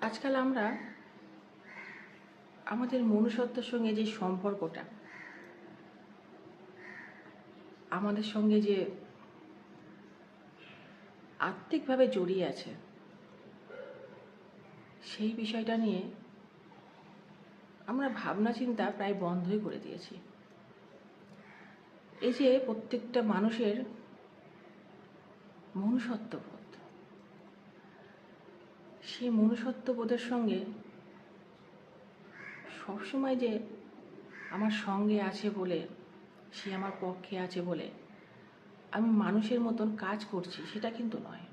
আজকাল আমরা আমাদের মনুষ্যত্বের সঙ্গে যে সম্পর্কটা আমাদের সঙ্গে যে আত্মিকভাবে জড়িয়ে আছে সেই বিষয়টা নিয়ে আমরা ভাবনা চিন্তা প্রায় বন্ধই করে দিয়েছি। এই যে প্রত্যেকটা মানুষের মনুষ্যত্ববোধ, সেই মনুষ্যত্ববোধের সঙ্গে সবসময় যে আমার সঙ্গে আছে বলে, সে আমার পক্ষে আছে বলে আমি মানুষের মতন কাজ করছি সেটা কিন্তু নয়।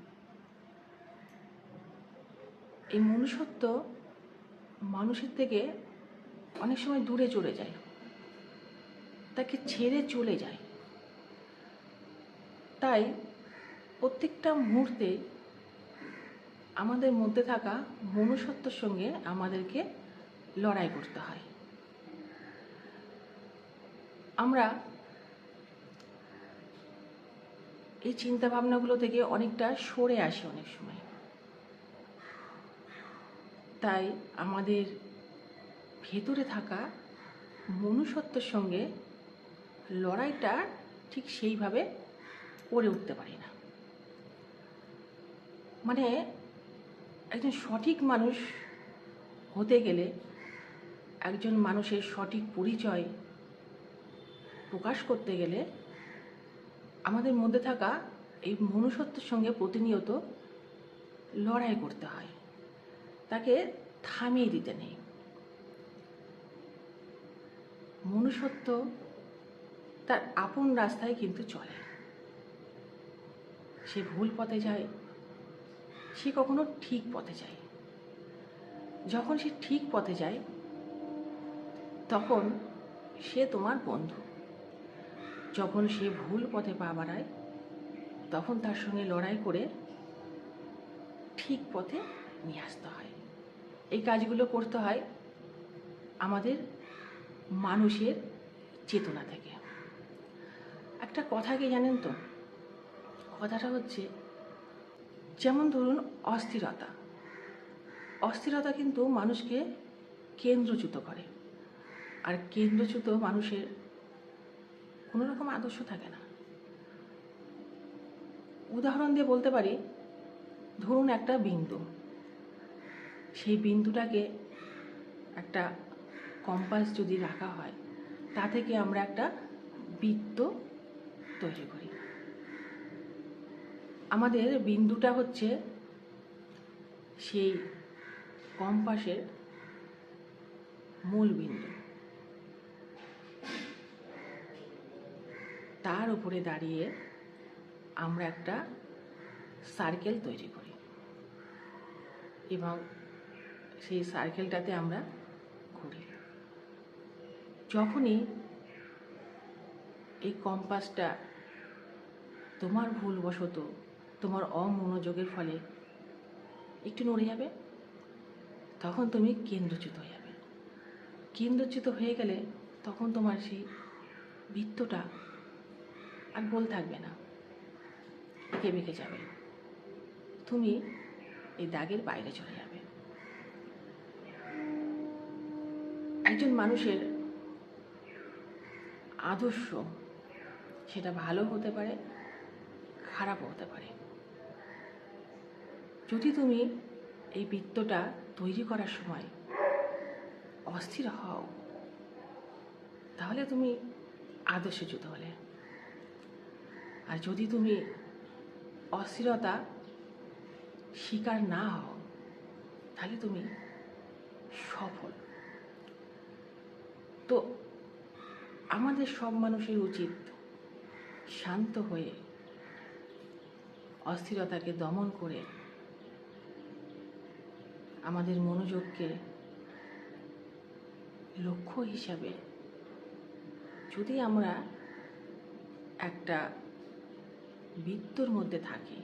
এই মনুষ্যত্ব মানুষের থেকে অনেক সময় দূরে চলে যায়, তাকে ছেড়ে চলে যায়। তাই প্রত্যেকটা মুহূর্তে আমাদের মধ্যে থাকা মনুষ্যত্বের সঙ্গে আমাদেরকে লড়াই করতে হয়। আমরা এই চিন্তাভাবনাগুলো থেকে অনেকটা সরে আসি অনেক সময়। তাই আমাদের ভেতরে থাকা মনুষ্যত্বের সঙ্গে লড়াইটা ঠিক সেইভাবে করে উঠতে পারি না। মানে একজন সঠিক মানুষ হতে গেলে, একজন মানুষের সঠিক পরিচয় প্রকাশ করতে গেলে আমাদের মধ্যে থাকা এই মনুষ্যত্বের সঙ্গে প্রতিনিয়ত লড়াই করতে হয়, তাকে থামিয়ে দিতে নেই। মনুষ্যত্ব তার আপন রাস্তায় কিন্তু চলে, সে ভুল পথে যায়, সে কখনো ঠিক পথে যায়। যখন সে ঠিক পথে যায় তখন সে তোমার বন্ধু, যখন সে ভুল পথে পা বাড়ায় তখন তার সঙ্গে লড়াই করে ঠিক পথে নিয়ে আসতে হয়। এই কাজগুলো করতে হয় আমাদের মানুষের চেতনা থেকে। একটা কথা কি জানেন তো, কথাটা হচ্ছে, যেমন ধরুন অস্থিরতা অস্থিরতা কিন্তু মানুষকে কেন্দ্রচ্যুত করে, আর কেন্দ্রচ্যুত মানুষের কোনো রকম আদর্শ থাকে না। উদাহরণ দিয়ে বলতে পারি, ধরুন একটা বিন্দু, সেই বিন্দুটাকে একটা কম্পাস যদি রাখা হয়, তা থেকে আমরা একটা বৃত্ত তৈরি করি। আমাদের বিন্দুটা হচ্ছে সেই কম্পাসের মূল বিন্দু, তার উপরে দাঁড়িয়ে আমরা একটা সার্কেল তৈরি করি এবং সেই সার্কেলটাতে আমরা ঘুরি। যখনই এই কম্পাসটা তোমার ভুলবশত, তোমার অমনোযোগের ফলে একটু নড়ে যাবে, তখন তুমি কেন্দ্রচ্যুত হয়ে যাবে। কেন্দ্রচ্যুত হয়ে গেলে তখন তোমার সেই বৃত্তটা আর গোল থাকবে না, এঁকে বেঁকে যাবে, তুমি এই দাগের বাইরে চলে যাবে। একজন মানুষের আদর্শ সেটা ভালো হতে পারে, খারাপও হতে পারে। যদি তুমি এই বৃত্তটা তৈরি করার সময় অস্থির হও, তাহলে তুমি আদর্শচ্যুত হলে। আর যদি তুমি অস্থিরতা শিকার না হও, তাহলে তুমি সফল। তো আমাদের সব মানুষের উচিত শান্ত হয়ে অস্থিরতাকে দমন করে আমাদের মনোযোগকে লক্ষ্য হিসাবে যদি আমরা একটা বৃত্তর মধ্যে থাকি,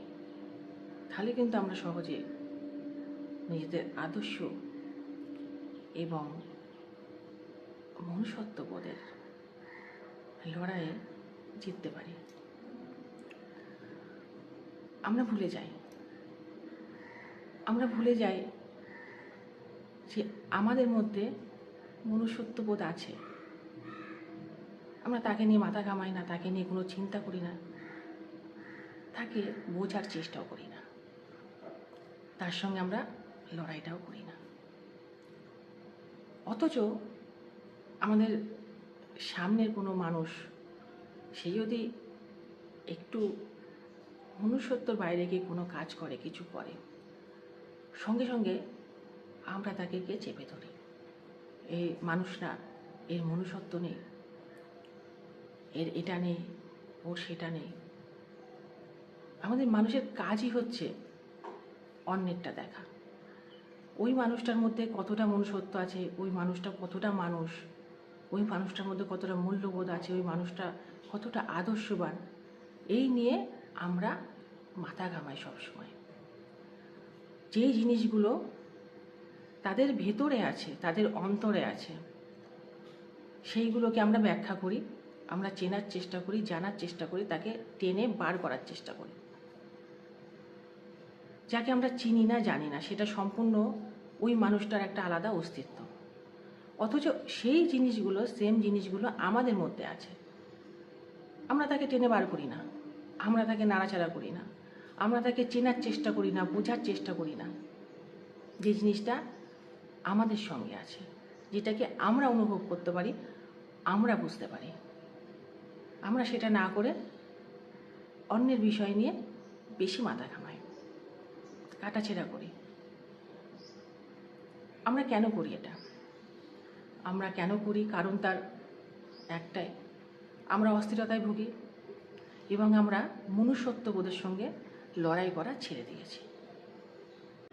তাহলে কিন্তু আমরা সহজে নিজেদের আদর্শ এবং মনুষ্যত্ববোধের লড়াইয়ে জিততে পারি। আমরা ভুলে যাই যে আমাদের মধ্যে মনুষ্যত্ববোধ আছে, আমরা তাকে নিয়ে মাথা ঘামাই না, তাকে নিয়ে কোনো চিন্তা করি না, তাকে বোঝার চেষ্টাও করি না, তার সঙ্গে আমরা লড়াইটাও করি না। অথচ আমাদের সামনের কোনো মানুষ সে যদি একটু মনুষ্যত্বর বাইরে গিয়ে কোনো কাজ করে, কিছু করে, সঙ্গে সঙ্গে আমরা তাকে গিয়ে চেপে ধরি, এই মানুষ না, এর মনুষ্যত্ব নেই, এর এটা নেই, ওর সেটা নেই। আমাদের মানুষের কাজই হচ্ছে অন্যেরটা দেখা, ওই মানুষটার মধ্যে কতটা মনুষ্যত্ব আছে, ওই মানুষটা কতটা মানুষ, ওই মানুষটার মধ্যে কতটা মূল্যবোধ আছে, ওই মানুষটা কতটা আদর্শবান, এই নিয়ে আমরা মাথা ঘামাই সবসময়। যেই জিনিসগুলো তাদের ভেতরে আছে, তাদের অন্তরে আছে, সেইগুলোকে আমরা ব্যাখ্যা করি, আমরা চেনার চেষ্টা করি, জানার চেষ্টা করি, তাকে টেনে বার করার চেষ্টা করি। যাকে আমরা চিনি না, জানি না, সেটা সম্পূর্ণ ওই মানুষটার একটা আলাদা অস্তিত্ব, অথচ সেই জিনিসগুলো, সেম জিনিসগুলো আমাদের মধ্যে আছে। আমরা তাকে টেনে বার করি না, আমরা তাকে নাড়াচাড়া করি না, আমরা তাকে চেনার চেষ্টা করি না, বোঝার চেষ্টা করি না। যে জিনিসটা আমাদের সঙ্গে আছে, যেটাকে আমরা অনুভব করতে পারি, আমরা বুঝতে পারি, আমরা সেটা না করে অন্যের বিষয় নিয়ে বেশি মাথা ঘামাই, কাটাছেঁড়া করি। আমরা কেন করি এটা? আমরা কেন করি? কারণ তার একটাই, আমরা অস্থিরতায় ভুগি এবং আমরা মনুষ্যত্ববোধের সঙ্গে লড়াই করা ছেড়ে দিয়েছি।